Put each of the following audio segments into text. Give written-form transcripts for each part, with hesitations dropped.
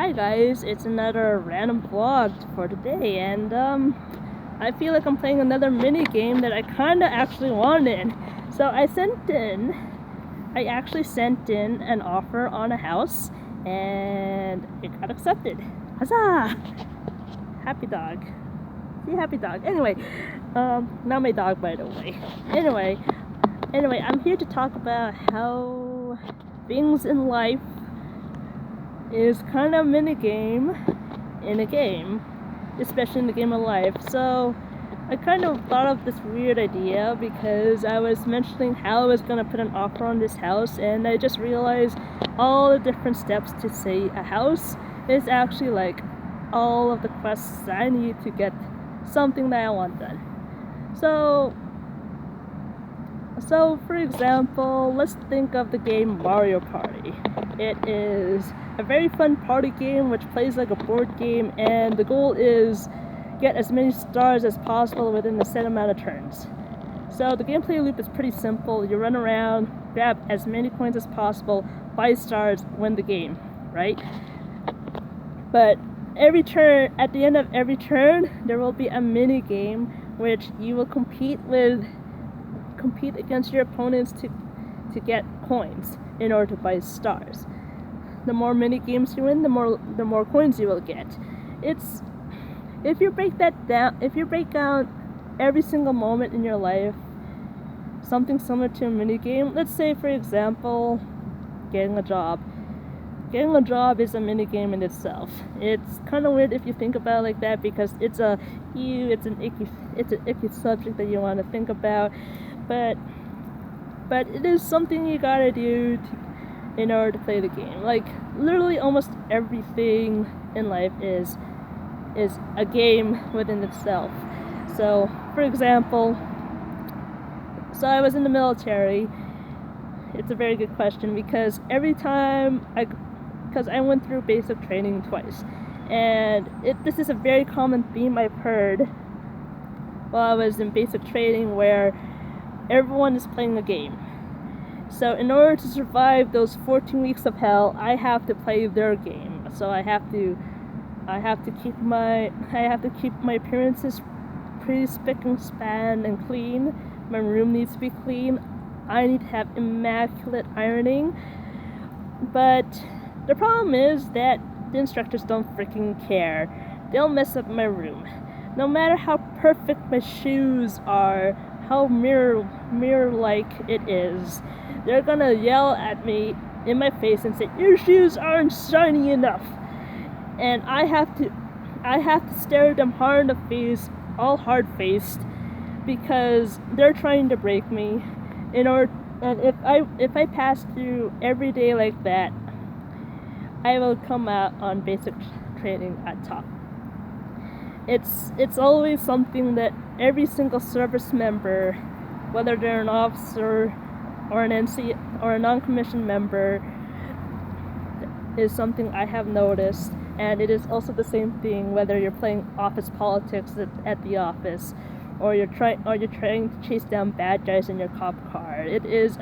Hi guys, it's another random vlog for today, and I feel like I'm playing another mini game that I kinda actually wanted. So I actually sent in an offer on a house, and it got accepted. Huzzah! Happy dog. See, happy dog. Anyway, not my dog, by the way. Anyway, I'm here to talk about how things in life is kind of a mini game in a game, especially in the game of life. So I kind of thought of this weird idea because I was mentioning how I was gonna put an offer on this house, and I just realized all the different steps to say a house is actually like all of the quests I need to get something that I want done. So for example, let's think of the game Mario Party. It is a very fun party game which plays like a board game, and the goal is get as many stars as possible within a set amount of turns. So the gameplay loop is pretty simple. You run around, grab as many coins as possible, buy stars, win the game, right? But at the end of every turn, there will be a mini game which you will compete against your opponents to get coins in order to buy stars. The more mini games you win, the more coins you will get. If you break down every single moment in your life, something similar to a mini game. Let's say, for example, getting a job. Getting a job is a mini game in itself. It's kind of weird if you think about it like that, because it's an icky subject that you want to think about, but it is something you gotta do in order to play the game. Like literally almost everything in life is a game within itself. So, for example, I was in the military. It's a very good question because because I went through basic training twice, and this is a very common theme I've heard while I was in basic training, where everyone is playing a game. So in order to survive those 14 weeks of hell, I have to play their game. So I have to keep my appearances pretty spick and span and clean. My room needs to be clean. I need to have immaculate ironing. But the problem is that the instructors don't freaking care. They'll mess up my room. No matter how perfect my shoes are, how mirror-like it is, they're gonna yell at me in my face and say, "Your shoes aren't shiny enough." And I have to stare at them hard in the face, all hard-faced, because they're trying to break me. And if I pass through every day like that, I will come out on basic training at top. It's always something that every single service member, whether they're an officer or an NC or a non-commissioned member, is something I have noticed. And it is also the same thing whether you're playing office politics at the office, or you're trying to chase down bad guys in your cop car. It is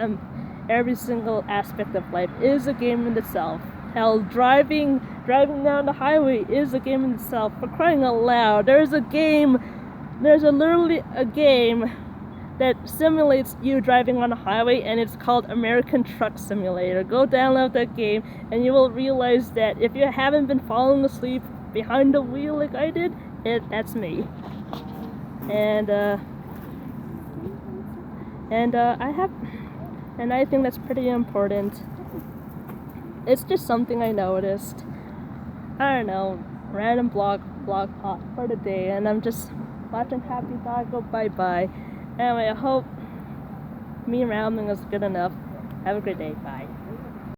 every single aspect of life is a game in itself. Hell, driving down the highway is a game in itself. For crying out loud, there's literally a game that simulates you driving on a highway, and it's called American Truck Simulator. Go download that game, and you will realize that if you haven't been falling asleep behind the wheel like I did, that's me. And I think that's pretty important. It's just something I noticed. I don't know, random blog pop for the day, and I'm just watching Happy Dog go bye-bye. Anyway, I hope me rambling is good enough. Have a great day. Bye.